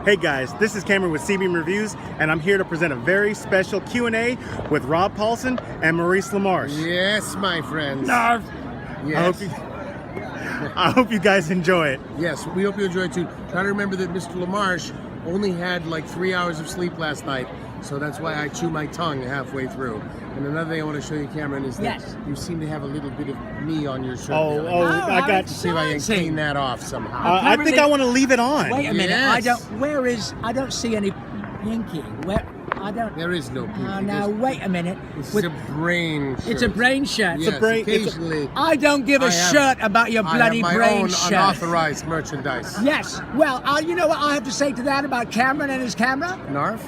Hey guys, this is Cameron with CBeam Reviews, and I'm here to present a very special Q&A with Rob Paulsen and Maurice LaMarche. Yes, my friends. Narf! Yes. I hope you guys enjoy it. Yes, we hope you enjoy it too. Try to remember that Mr. LaMarche only had like 3 hours of sleep last night, so that's why I chew my tongue halfway through. And another thing I want to show you, Cameron, is that you seem to have a little bit of me on your shirt. I got to see if I can clean that off somehow. I think I want to leave it on. Wait a minute. Yes. I don't see any pinky. There is no pinky. Now wait a minute. This is a brain shirt. It's a brain shirt. Yes, occasionally. I don't give a shit about your bloody I have my brain own shirt. unauthorized merchandise. Yes. Well, you know what I have to say to that about Cameron and his camera? Narf?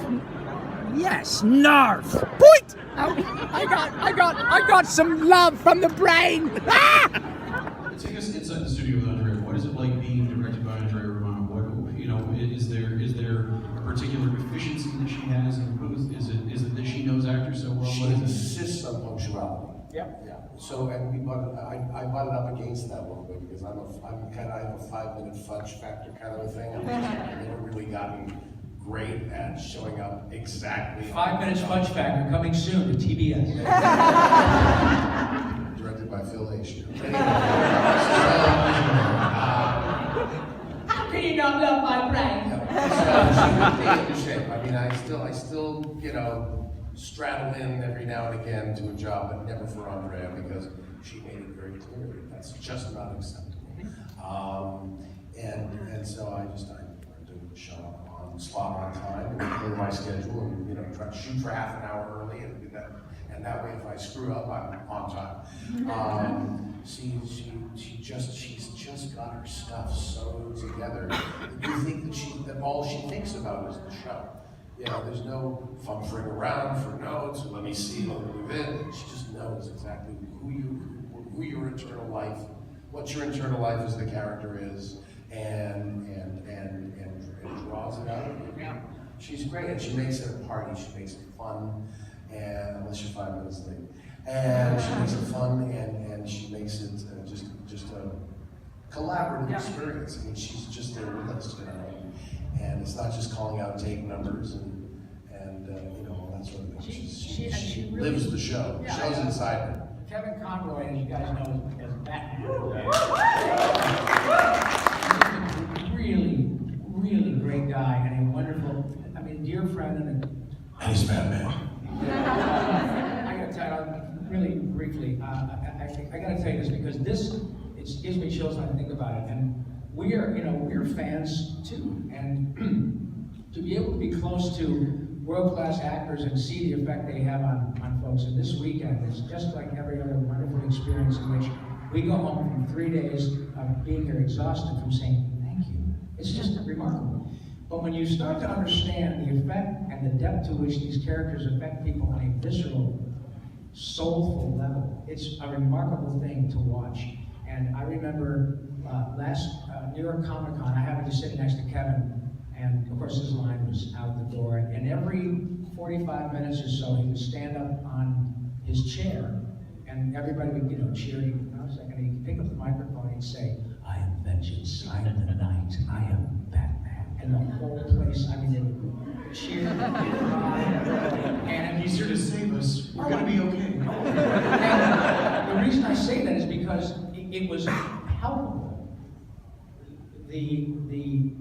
Yes, narf. Point. I got some love from the brain. Take us inside the studio with Andrea. What is it like being directed by Andrea Romano? Is there a particular efficiency that she has in booth? Is it that she knows actors so well? She What is it? insists on punctuality. Yep. Yeah. So, and I butt it up against that a little bit because I have a 5-minute fudge factor kind of a thing. I've never really gotten great at showing up exactly. 5 minutes fudge factor coming soon to TBS. Directed by Phil H. How can you not love my brain? She would be in shape. I mean, I still, straddle in every now and again to a job, but never for Andrea because she made it very clear that that's just not acceptable. And so I do show up on spot on time and clear my schedule and try to shoot for half an hour early and do that. And that way, if I screw up, I'm on time. She's just got her stuff so together. You think that all she thinks about is the show. There's no fumbling around for notes. Or let me see. Let me move in. She just knows exactly who your internal life, what your internal life as the character is, and draws it out of you. Yeah. She's great, and she makes it a party. She makes it fun, and unless you're 5 minutes late, and she makes it fun, and she makes it just a collaborative experience. I mean, she's just there with us, and it's not just calling out take numbers and all that sort of thing. She really lives the show. Yeah, Show's inside her. Kevin Conroy, as you guys know, is Batman. Really great guy and a wonderful, dear friend and He's Batman. I got to tell you, really briefly, I got to tell you this because it gives me chills when I think about it. And we're fans too. And to be able to be close to world-class actors and see the effect they have on folks. And this weekend is just like every other wonderful experience in which we go home from 3 days of being here exhausted from saying, thank you. It's just remarkable. But when you start to understand the effect and the depth to which these characters affect people on a visceral, soulful level, it's a remarkable thing to watch. And I remember last New York Comic Con, I happened to sit next to Kevin, and of course his line was out the door. And every 45 minutes or so, he would stand up on his chair, and everybody would, cheer. And I was like, and he'd pick up the microphone and he'd say, "I am vengeance. I am the night. I am Batman." And the whole place, they would cheer. And He's here to save us. We're going to be okay. And the reason I say that is because it was palpable. The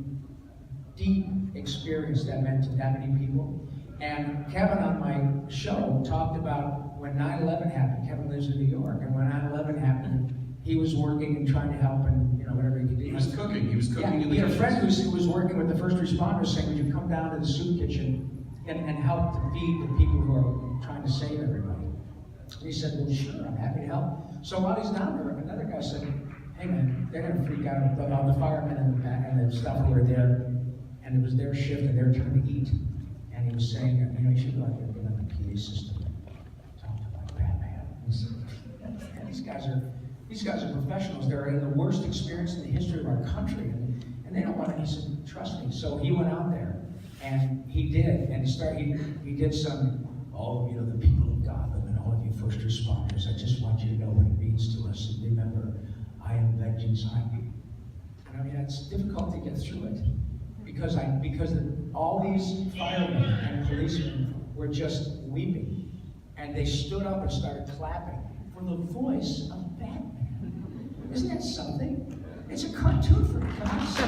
deep experience that meant to that many people. And Kevin on my show talked about when 9/11 happened. Kevin lives in New York, and when 9/11 happened, he was working and trying to help and whatever he could do. He was cooking in the He had a kitchen. friend who was working with the first responders saying, would you come down to the soup kitchen and help to feed the people who are trying to save everybody? And he said, well, sure, I'm happy to help. So while he's down there, another guy said, hey man, they're going to freak out about the firemen and the stuff who were there. And it was their shift and they were trying to eat. And he was saying, you should go out there and get on the PA system. Talk to my Batman. He said, and these guys are professionals. They're in the worst experience in the history of our country. And they don't want to, he said, trust me. So he went out there and he did. And he did some, the people of Gotham and all of you first responders, I just want you to know what it means to us. And remember, I am vengeance. And it's difficult to get through it. because all these firemen and policemen were just weeping, and they stood up and started clapping for the voice of Batman. Isn't that something? It's a cartoon for God's sake.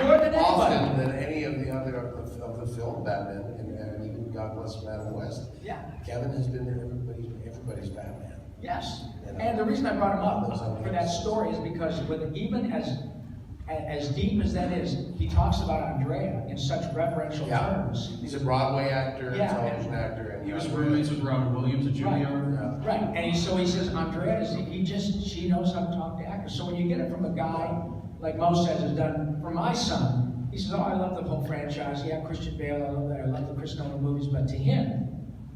More than often than any of the other of the film Batman, and even God Bless Madam West. Yeah. Kevin has been there. Everybody's Batman. Yes. You know? And the reason I brought him up for that story is because even as deep as that is, he talks about Andrea in such reverential terms. He's a Broadway actor, Yeah. television actor, and He was roommates with Robin Williams at Juilliard. Right. And so he says Andrea she knows how to talk to actors. So when you get it from a guy like Mo says has done for my son, he says, oh, I love the whole franchise. Yeah, Christian Bale, I love that. I love the Chris Nolan movies. But to him,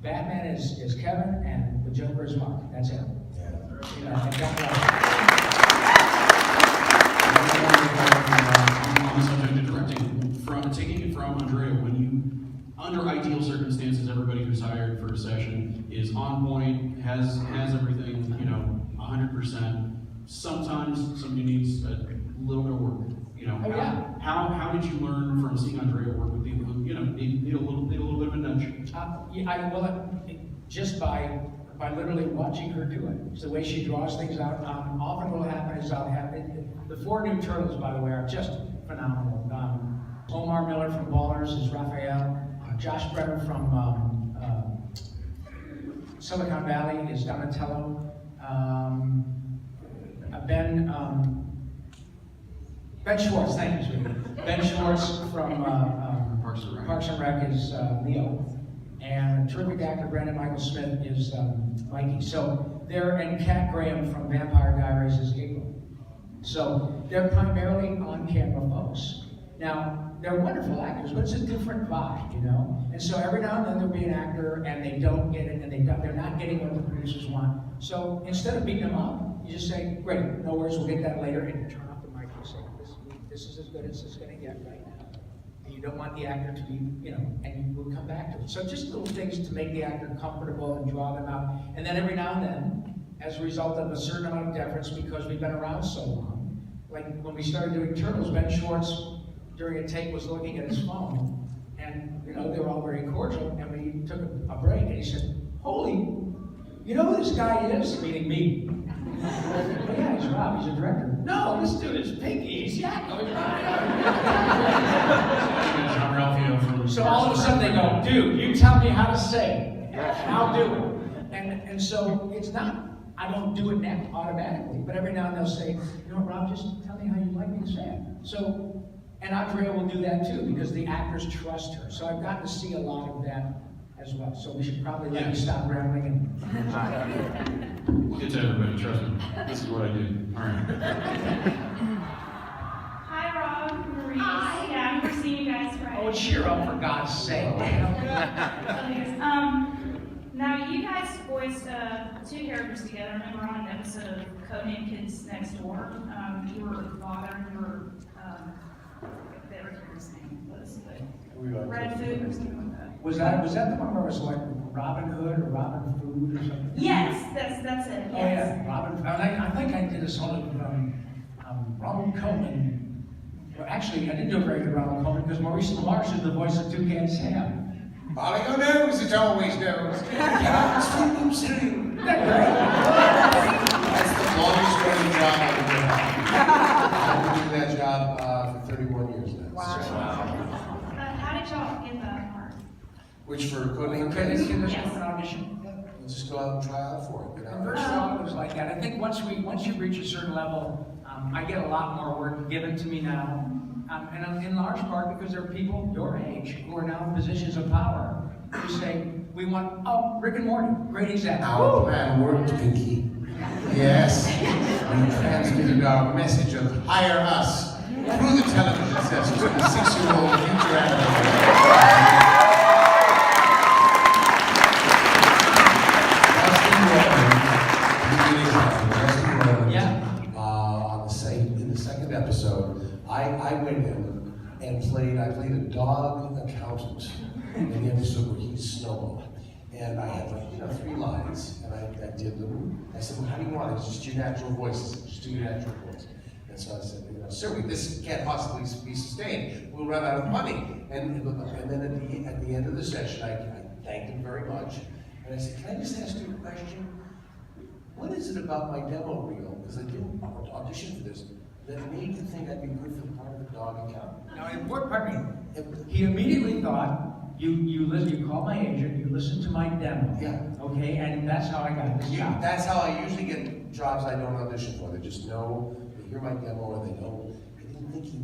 Batman is Kevin, and the Joker is Mark. That's it. Yeah. You know, and that's On the subject of directing, taking it from Andrea, when you, under ideal circumstances, everybody who's hired for a session is on point, has everything, 100%. Sometimes somebody needs a little bit of work. How did you learn from seeing Andrea work with people who, need a little bit of a nudge? Just by literally watching her do it. It's the way she draws things out. Often what will happen is the 4 new turtles, by the way, are just phenomenal. Omar Miller from Ballers is Raphael. Josh Brenner from Silicon Valley is Donatello. Ben Schwartz, thank you, sweetie. Ben Schwartz from Parks and Rec is Leo. And a terrific actor, Brandon Michael Smith, is Mikey. So and Kat Graham from Vampire Diaries is Gabriel. So they're primarily on-camera folks. Now, they're wonderful actors, but it's a different vibe, And so every now and then there'll be an actor and they don't get it, and they're not getting what the producers want. So instead of beating them up, you just say, great, no worries, we'll get that later, and you turn off the mic and say, this is as good as it's going to get right now. And you don't want the actor to be, and we'll come back to it. So just little things to make the actor comfortable and draw them out. And then every now and then, as a result of a certain amount of deference, because we've been around so long, like when we started doing Turtles, Ben Schwartz, during a take, was looking at his phone, and they were all very cordial, and we took a break, and he said, holy, you know who this guy is? Meaning me. Well, yeah, he's Rob, he's a director. No, this dude is Pinky, he's Yakko. So all of a sudden they go, dude, you tell me how to say it, and I'll do it. And so it's not, I don't do it now automatically, but every now and then they'll say, Rob, just tell me how you'd like me to say it. So, and Andrea will do that too, because the actors trust her. So I've gotten to see a lot of that as well. So we should probably let me stop rambling and... We'll get to everybody, trust me. This is what I do. All right. Hi, Rob, Maurice. Hi. Yeah, I'm seeing you guys Friday. Oh, cheer up, for God's sake. Now, you guys voiced 2 characters together. I remember on an episode of Codename Kids Next Door. You were the father, and you were, I forget what his name was, but Red Food or something like that. Was that the one where it was like Robin Hood or Robin Food or something? Yes, that's it. Yes. Oh yeah, Robin. I think I did a sort of Ronald Coleman. Well, actually, I didn't do a very good Ronald Coleman because Maurice LaMarche is the voice of Toucan Sam. Polygo knows, it always knows. That's the longest running job I've ever had. I've been doing that job for 31 years now. Wow. How did y'all get that part? Which for Codename Kids, Kids? there's an audition. We'll just go out and try out for it. And first of all, it was like that. I think once you reach a certain level, I get a lot more work given to me now. And in large part because there are people your age who are now in positions of power who say, we want, Rick and Morty, great example. Our plan worked, Pinky. Yes, we transmitted our message of hire us through the television sets to the 6-year-old future animator. In the second episode, I went in and played a dog accountant in the episode where he's Snowball. And I had like, 3 lines, and I did them. I said, well, how do you want it? It's just your natural voice. Just do your natural voice. And so I said, sir, this can't possibly be sustained. We'll run out of money. And then at the end of the session, I thanked him very much. And I said, can I just ask you a question? What is it about my demo reel, because I didn't audition for this, that made you think I'd be good for the part of the dog account? Now, pardon me. He immediately thought, you called my agent, you listened to my demo. Yeah. Okay, and that's how I got this job. That's how I usually get jobs I don't audition for. They just know, they hear my demo, or they know. I didn't think he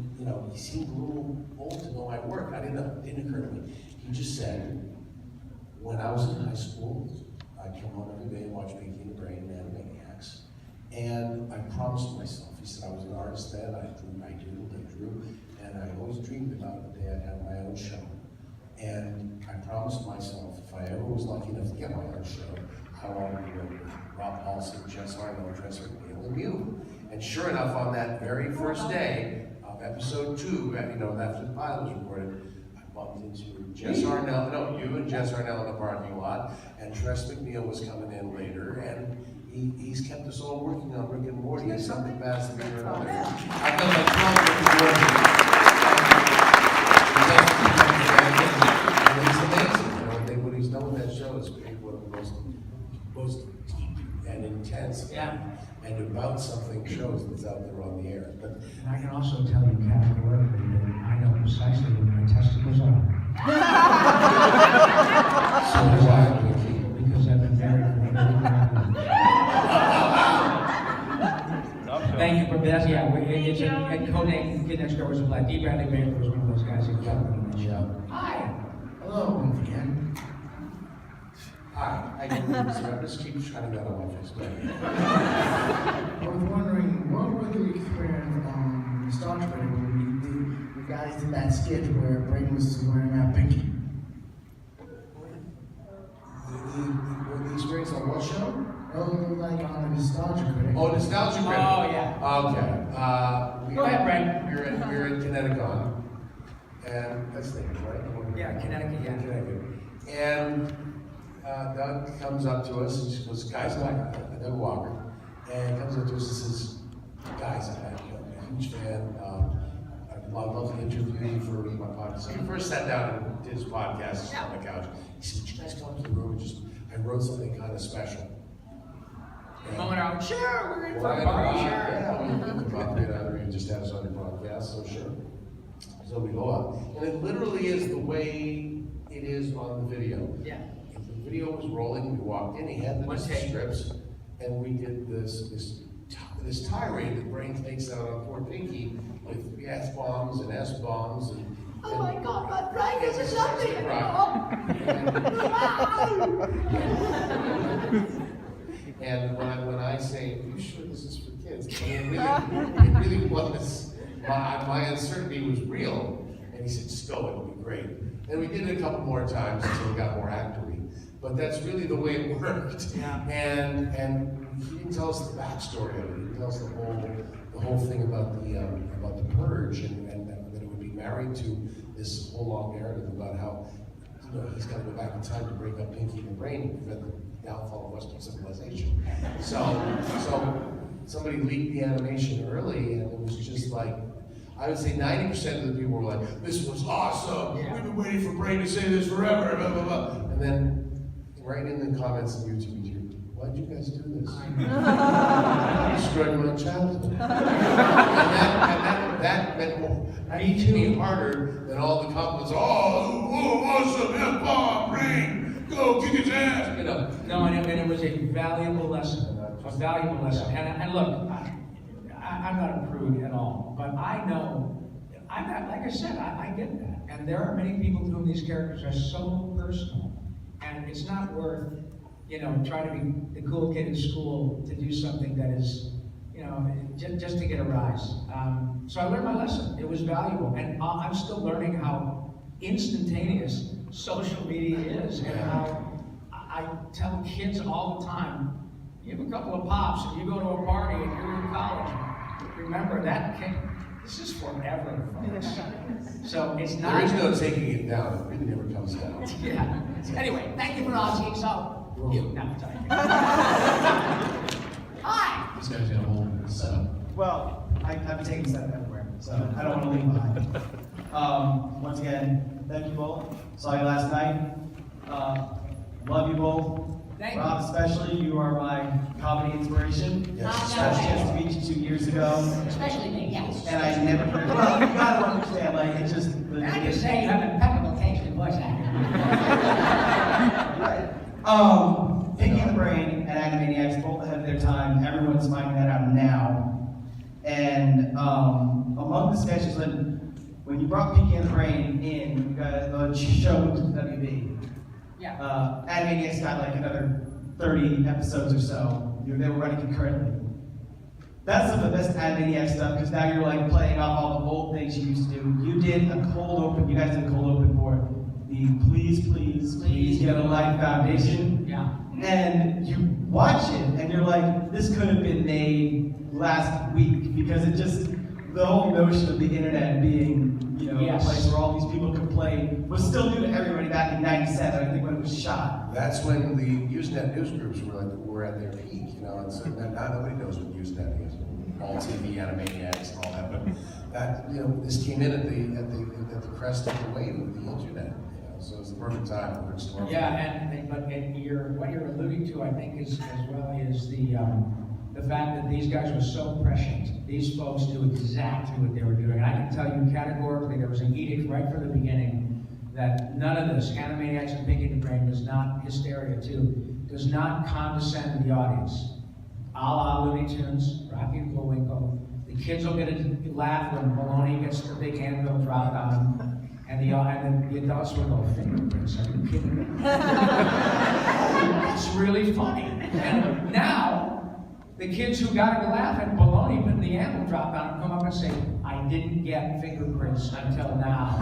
seemed a little old to know my work. I didn't know, it didn't occur to me. He just said, when I was in high school, I'd come home every day and watch Pinky and the Brain and Animaniacs. And I promised myself, he said I was an artist then, I drew, and I always dreamed about the day I'd have my own show. And I promised myself, if I ever was lucky enough to get my own show, I wanted to work with Rob Paulsen, Jess Arno, Tressa McNeil, and you. And sure enough, on that very first day of episode 2, after the pilot was recorded, I bumped into Jess Arnell, you and Jess Arnell in the parking lot, and Tress McNeil was coming in later, and he's kept us all working on Rick and Morty as something fast and or another. I felt like it's amazing, what he's done with that show is one of the most deep and intense and about something shows that's out there on the air. But and I can also tell you categorically that I know precisely where my testicles are. So why? Because I've been married for 30 years. Thank you for that. Yeah, it's a codename. Kid Next Door was a black. D. Bradley Baker was one of those guys who got me on the show. Hi. Hello again. Hi. I just keep trying to get on my face. I was wondering, what was your experience on Star Trek when you guys did that skit where Brain was wearing that pinky? The experience on what show? Oh, like on a Nostalgia Critic. Oh, Nostalgia Critic. Oh, yeah. Okay. Go ahead, Brad. You're in Connecticut. And that's the name, right? Yeah, Connecticut, yeah. Connecticut. And Doug comes up to us and she goes, guys, Doug Walker, and comes up to us and says, guys, I'm a huge fan. I'd love to interview you for my podcast. So he first sat down and did his podcast on the couch. He said, would you guys come to the room and I wrote something kind of special. Moment out. Sure, we're going to Well, talk about it. Sure. yeah, we could probably get out of here and just have us on your podcast, so sure. So we go up. And it literally is the way it is on the video. Yeah. If the video was rolling, we walked in, he had the strips, and we did this tirade that Brain takes out on poor Pinky with F-bombs and S-bombs and Oh my God, my brain is something! And when I say, are you sure this is for kids? It really was. My uncertainty was real. And he said, just go, it'll be great. And we did it a couple more times until we got more actory. But that's really the way it worked. Yeah. And he didn't tell us the backstory of it. He didn't tell us the whole thing about the purge and that it would be married to this whole long narrative about how he's got to go back in time to break up Pinky and the Brain and prevent the downfall of Western civilization. So somebody leaked the animation early, and it was just like, I would say 90% of the people were like, this was awesome, we've been waiting for Brain to say this forever, blah, blah, blah. And then, right in the comments on YouTube, why'd you guys do this? You destroyed my childhood. and that meant more. That hit me harder than all the compliments, oh, awesome, F-bomb, Brain, go kick his ass, No, and it was a valuable lesson. And look, I'm not a prude at all, but I know, I'm not, like I said, I get that. And there are many people to whom these characters are so personal. And it's not worth, trying to be the cool kid in school to do something that is, just to get a rise. So I learned my lesson. It was valuable. And I'm still learning how instantaneous social media is and how I tell kids all the time, you have a couple of pops and you go to a party and you're in college. Remember, this is forever, folks. So it's not. There is no taking it down, it really never comes down. Yeah. Anyway, thank you for asking. So, you, no, sorry. Hi. This guy's got a whole setup. Well, I'm taking stuff everywhere, so I don't want to leave behind. Once again, thank you both. Saw you last night. Love you both. Thank you. Rob, especially, you are my comedy inspiration. Yes. I had a chance to meet you 2 years ago, Especially me, yes. and I never. Well, you gotta understand, like it just. I just say you have impeccable taste in voice acting. Pinky and the Brain and Animaniacs both ahead of their time. Everyone's finding that out now. And among the sketches, when you brought Pinky and the Brain in, you got the show to WB. Yeah. Animaniacs got like another 30 episodes or so. They were running concurrently. That's some of the best Animaniacs stuff because now you're like playing off all the old things you used to do. You did a cold open. You guys did a cold open for the Please Get a Life Foundation. Yeah. And you watch it and you're like, this could have been made last week because it just, the whole notion of the internet being, you know, Yes. a place where all these people could play was still new to everybody back in '97, I think, when it was shot. That's when the Usenet news groups were at their peak, you know, and so now nobody knows what Usenet is, all TV, Animaniacs, and all that, but that, you know, this came in at the crest of the wave of the internet, you know, so it's the perfect time for Rich Storm. Yeah, and what you're alluding to, I think, is as well is the fact that these guys were so prescient. These folks knew exactly what they were doing. And I can tell you categorically, there was an edict right from the beginning that none of this, Animaniacs and Pinky and the Brain, does not, Hysteria too, does not condescend to the audience. A la Looney Tunes, Rocky and Bullwinkle. The kids will get a laugh when Maloney gets the big anvil dropped on him. And the adults will go, fingerprints, are you kidding me? It's really funny. And now, the kids who got a laugh at Baloney when the anvil dropped on him come up and say, I didn't get fingerprints until now.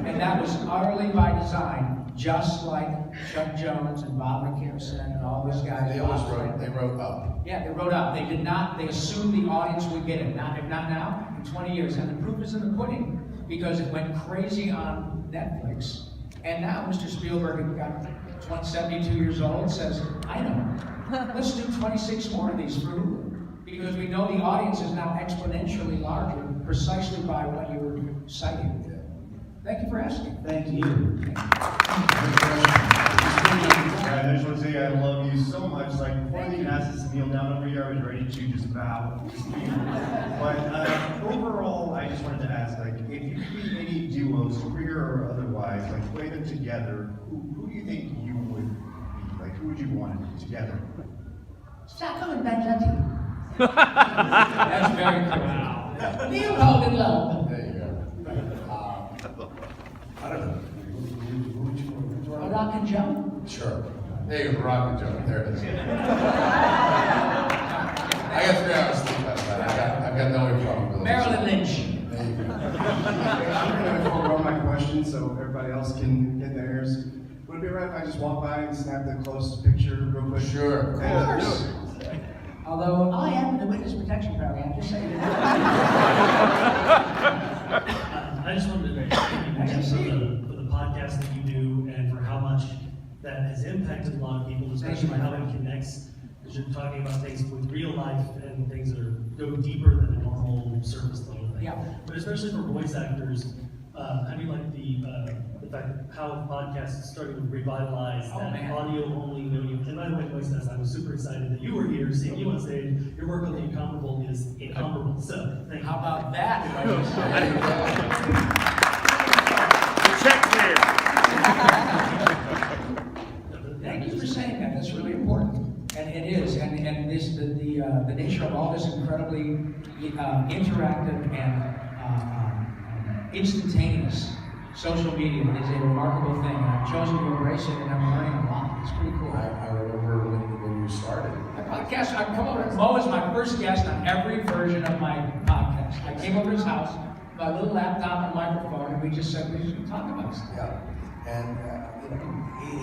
And that was utterly by design, just like Chuck Jones and Bob McKimson and all those guys. They wrote up. Yeah, they wrote up. They did not, they assumed the audience would get it. If not now, in 20 years. And the proof is in the pudding, because it went crazy on Netflix. And now Mr. Spielberg, who got 72 years old, says, I know. Let's do 26 more of these for Hulu, because we know the audience is now exponentially larger precisely by what you were citing. Thank you for asking. Thank you. I just want to say I love you so much. Like, before I even asked us to kneel down over here, I was ready to just bow. But overall, I just wanted to ask, like, if you could be any duos, career or otherwise, like, play them together, who do you think you would be? Like, who would you want to be together? Sacco and Benjamin. That's very cool. Neil Hogan Low. There you go. I don't know. Who would you want? Rock and Joe. Sure. There you go, Rock and Joe. There it is. I got 3 hours sleep last night. I've got no improbability. Marilyn Lynch. There you go. I'm going to forego my question so everybody else can get theirs. Would it be right if I just walk by and snap the close picture real quick? Sure. Of course. Although I am in the witness protection program, just saying. I just wanted to thank you for the podcast that you do and for how much that has impacted a lot of people, especially by how it connects. Because you're talking about things with real life and things that go deeper than a normal surface level thing. Yeah. But especially for voice actors, how do you like the fact that how podcasts is starting to revitalize that audio-only medium? And by the way, Voice Nest, I was super excited that you were here, seeing you on stage. Your work on The Incomparable is incomparable. So, thank you. How about that? Check clear. Thank you for saying that. That's really important, and it is. And this the nature of all this incredibly interactive and instantaneous social media is a remarkable thing. And I've chosen to embrace it, and I'm learning a lot. It's pretty cool. I remember when you started. My podcast. I come over. Mo is my first guest on every version of my podcast. I came over to his house, my little laptop and microphone, and we just said we should talk about stuff. Yeah. And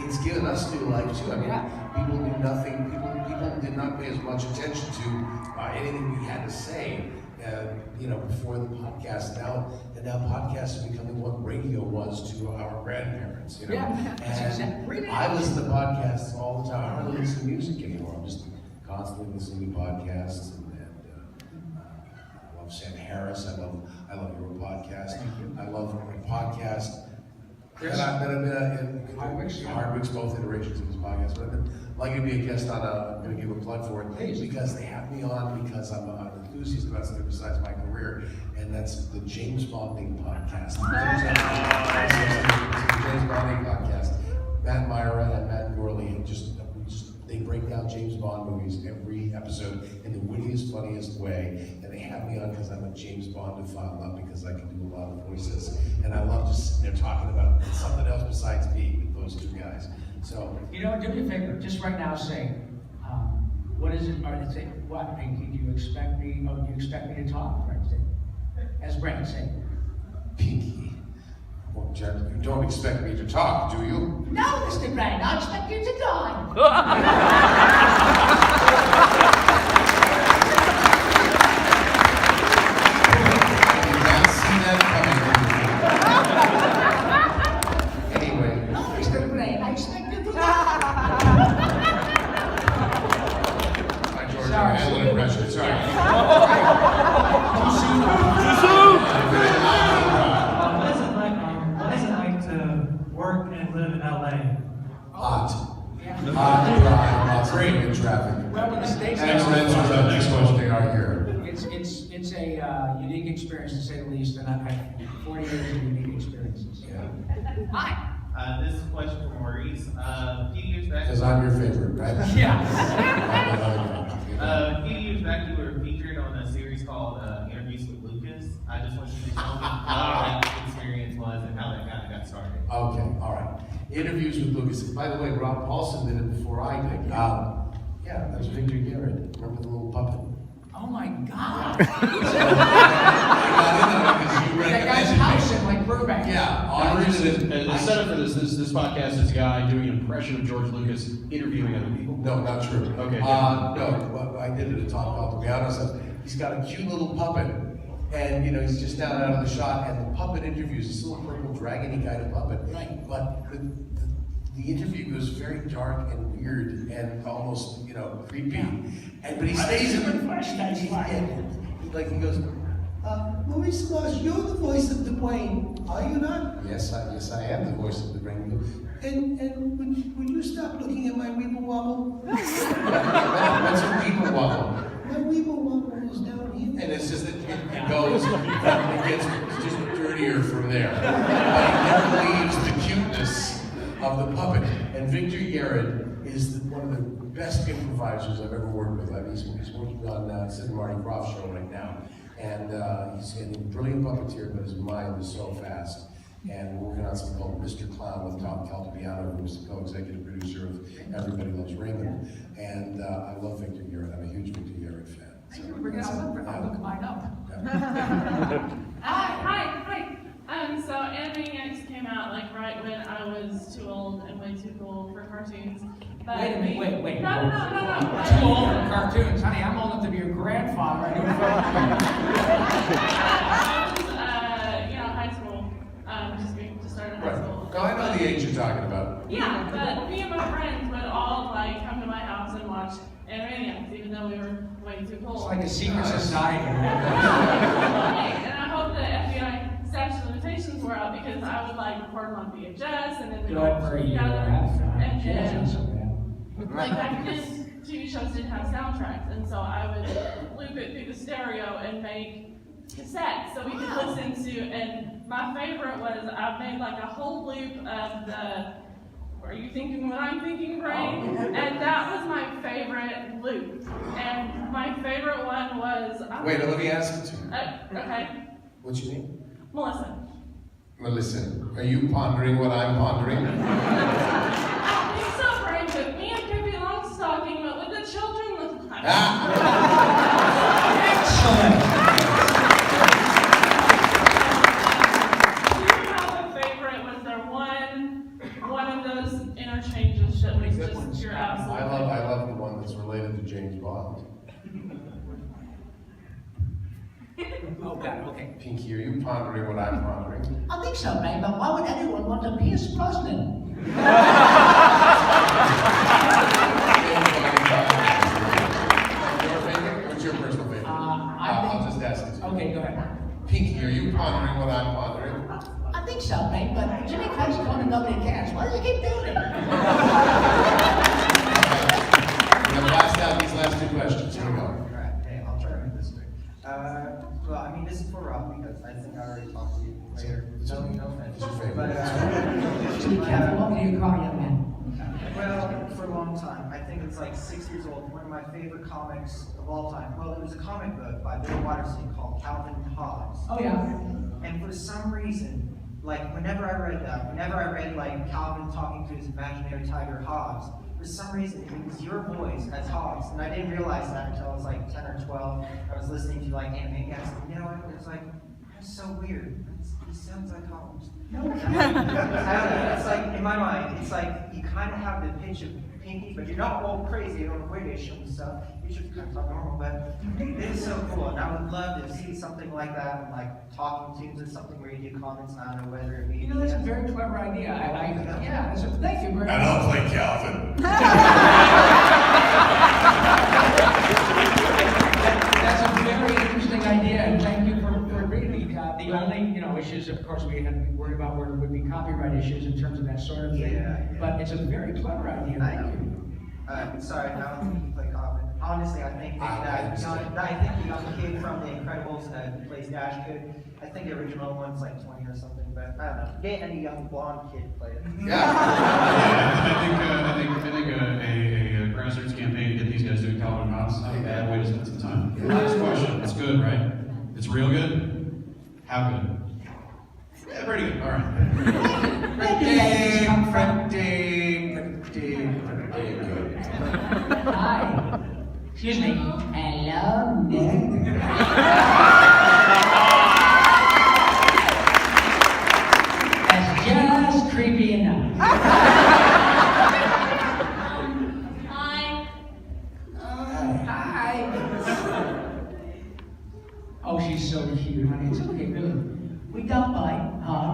it's given us new life too. I mean, people knew nothing. People did not pay as much attention to anything we had to say. Before the podcast. Now podcasts are becoming what radio was to our grandparents. And I listen to podcasts all the time. I don't listen to music anymore. I'm just constantly listening to podcasts. I love Sam Harris. I love your podcast. I love a podcast. And I've been Hardwick's both iterations of his podcast. But I've been lucky to be a guest on I'm going to give a plug for it because they have me on because I'm an enthusiast about something besides my career, and that's the James Bonding podcast. The James Bonding podcast. Matt Myra and Matt Gorley they break down James Bond movies every episode in the wittiest, funniest way, and they have me on because I'm a James Bondophile, not because I can do a lot of voices. And I love just sitting there talking about something else besides being with those two guys. So do me a favor, just right now say, what is it? Or say, what? Pinky, do you expect me? Oh, do you expect me to talk? Right? Say, as Brent say, Pinky. Well, Jen, you don't expect me to talk, do you? No, Mr. Brand, I expect you to die. Did not see that coming. Anyway. No, Mr. Brand, I expect you to die. Hi, George. I had a little pressure. Sorry. Too soon! What is it like to work and live in LA? Hot. Hot, dry, lots of freaking traffic. well, when the stakes Excellent. The next question they are here. it's a unique experience to say the least, and I've had 40 years of unique experiences. Hi. This is a question for Maurice. A few years back. Because I'm your favorite, right? Yeah. A few years back, you were featured on a series called Interviews with Lucas. I just want you to tell me how that experience was and how that kind of got started. Okay, all right. Interviews with Lucas. By the way, Rob Paulsen did it before I did. Yeah, that was Victor Garrett. Remember the little puppet? Oh my God. That guy's house in like Burbank. Yeah, The setup for this podcast is a guy doing an impression of George Lucas interviewing other people. No, not true. Okay. No, I did it at Top Golf. To be honest, he's got a cute little puppet, and he's just down out of the shot, and the puppet interviews this little purple dragony kind of puppet. Right. But the interview goes very dark and weird and almost creepy. But he stays in the like he goes. Maurice LaMarche, you're the voice of the brain, are you not? Yes, I am the voice of the brain. And would you stop looking at my weeble wobble? What's a weeble wobble? My weeble wobble is down here. And it's just that it goes, it gets just dirtier from there. But it never leaves the cuteness of the puppet. And Victor Garrett is one of the best improvisers I've ever worked with. He's working on Sid and Marty Krofft show right now. And he's a brilliant puppeteer, but his mind is so fast. And we're working on something called Mr. Clown with Tom Caltabiano, who was the co-executive producer of Everybody Loves Raymond. And I love Victor Garrett. I'm a huge Victor Garrett fan. Thank you for bringing I'll look mine up. Hi. So Animaniacs came out like right when I was too old and way too cool for cartoons. But Wait a minute, wait. No. Too old for cartoons, honey. I'm old enough to be your grandfather. I was, high school. Just started high school. No, I know the age you're talking about. Yeah, but me and my friends would all come to my house and watch Animaniacs, even though we were way too cool. It's like a secret society. And I hope the FBI statute of limitations were out because I would record them on VHS and then we'd all work together. And back then, TV shows didn't have soundtracks, and so I would loop it through the stereo and make cassettes so we could listen to. And my favorite was I made a whole loop of the "Are you thinking what I'm thinking?" brain, and that was my favorite loop. And my favorite one was. Wait, let me ask it to you. Okay. What's your name? Melissa, are you pondering what I'm pondering? I think so, brain, but me and Pippi Longstocking, but with the children look like. Excellent. Do you have a favorite? Was there one Oh, God, okay. Pinky, are you pondering what I'm pondering? I think so, babe, but why would anyone want to pierce Brosnan? What's your personal favorite? I'll just ask it. Okay, go ahead. Pinky, are you pondering what I'm pondering? I think so, babe, but Jimmy Craig's calling nobody cares. Why does he keep doing it? We're gonna blast out these last two questions. Here we go. Alright, hey, I'll try to make this quick. Well, I mean, this is for Rob because I think I already talked to you later. No offense. It's your favorite. But, Be careful, what do you call young man? well, for a long time, I think it's like 6 years old, one of my favorite comics of all time. Well, there was a comic book by Bill Watterson called Calvin and Hobbes. Oh, yeah. And for some reason, like whenever I read like Calvin talking to his imaginary tiger Hobbes, for some reason it was your voice as Hobbes, and I didn't realize that until I was like 10 or 12. I was listening to like Animaniacs, and you know, it was like, that's so weird. He sounds like Hobbes. I don't know, it's like, in my mind, it's like you kind of have the pitch of Pinky, but you're not all crazy on British and stuff. You should kind of talk normal, but it is so cool, and I would love to see something like that, and like talking tunes or something where you do comments, I don't know whether it be. You know, that's a very clever idea. Yeah, thank you very much. And I'll play Calvin. That's a very interesting idea, and thank you for reading me. The only, issues, of course, we had to be worried about would be copyright issues in terms of that sort of thing. Yeah. But it's a very clever idea. Thank you. Sorry, now I'm thinking play Coffin. Honestly, I think the young kid from The Incredibles who plays Dash could. I think the original one's like 20 or something, but I don't know. Get any young blonde kid play it. Yeah. I think a grassroots campaign to get these guys doing Calvin and Hobbes is not a bad way to spend some time. Last question. It's good, right? It's real good? How good? Yeah, pretty good. All right. Pretty good. Hi. Excuse me. Hello, Nick. That's just creepy enough. Hi. Hi. Oh, she's so cute, honey. It's okay, really. We don't bite, huh?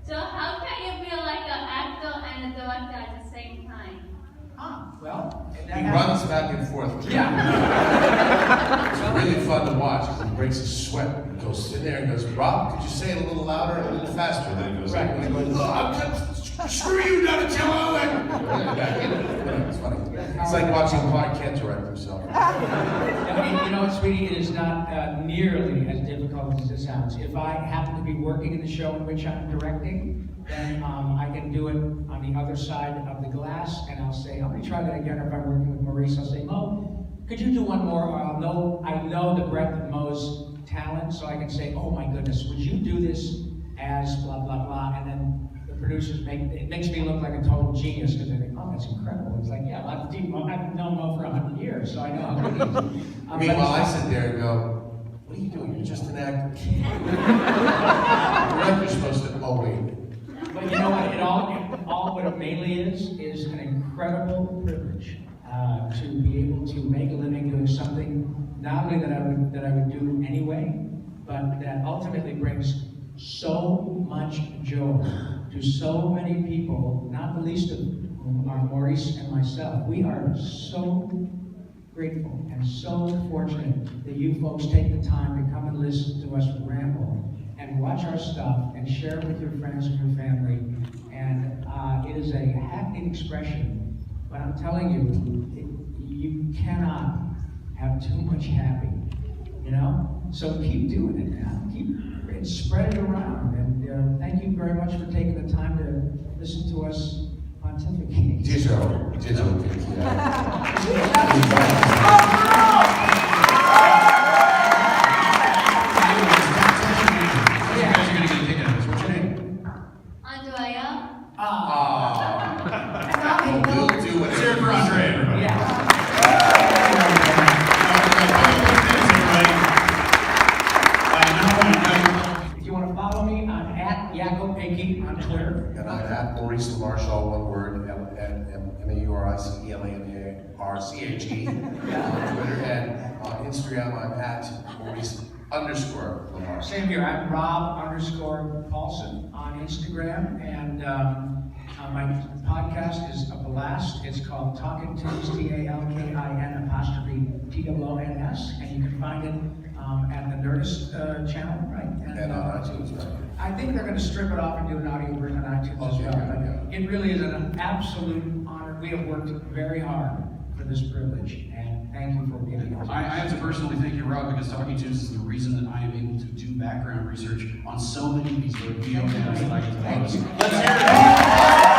So how can you be like an actor and a director at the same time? Well, He runs back and forth. Yeah. It's really fun to watch because he breaks his sweat and goes in there and goes, Rob, could you say it a little louder, a little faster? And then he goes, Right. Screw you, Donatello! It's funny. It's like watching Clark Kent direct himself. Sweetie, it is not nearly as difficult as it sounds. If I happen to be working in the show in which I'm directing, then I can do it on the other side of the glass, and I'll say, let me try that again. Or if I'm working with Maurice, I'll say, Mo, could you do one more? Or I know the breadth of Mo's talent, so I can say, oh my goodness, would you do this as blah, blah, blah, and then the producers it makes me look like a total genius because they think, oh, that's incredible. It's like, yeah, I've known Mo for 100 years, so I know how good he is. Meanwhile, I sit there and go, what are you doing? You're just an actor. You're supposed to, oh wait. But you know what? What it mainly is an incredible privilege to be able to make a living doing something not only that I would do anyway, but that ultimately brings so much joy to so many people, not the least of whom are Maurice and myself. We are so grateful and so fortunate that you folks take the time to come and listen to us ramble and watch our stuff and share it with your friends and your family. And it is a hackneyed expression, but I'm telling you, you cannot have too much happy, So keep doing it, man. Keep spread it around. And thank you very much for taking the time to listen to us pontificate. Digital. Andrea? We'll do it. Let's hear it for Andre, everybody. Yeah. If you want to follow me, I'm @YakoPinky on Twitter. And I'm at Maurice LaMarche, all one word, MauriceLaMarche on Twitter, and on Instagram I'm at Maurice_LaMarche. Same here. I'm Rob_Paulsen on Instagram, and my podcast is a blast. It's called Talkin' Tunes, TALKIN_TOONS, and you can find it at the Nerdist channel, right? And on iTunes, right? I think they're going to strip it off and do an audio version on iTunes as well. But it really is an absolute honor. We have worked very hard for this privilege, and thank you for giving us. I have to personally thank you, Rob, because Talking Tunes is the reason that I am able to do background research on so many of these video games that I get to post. Let's hear it.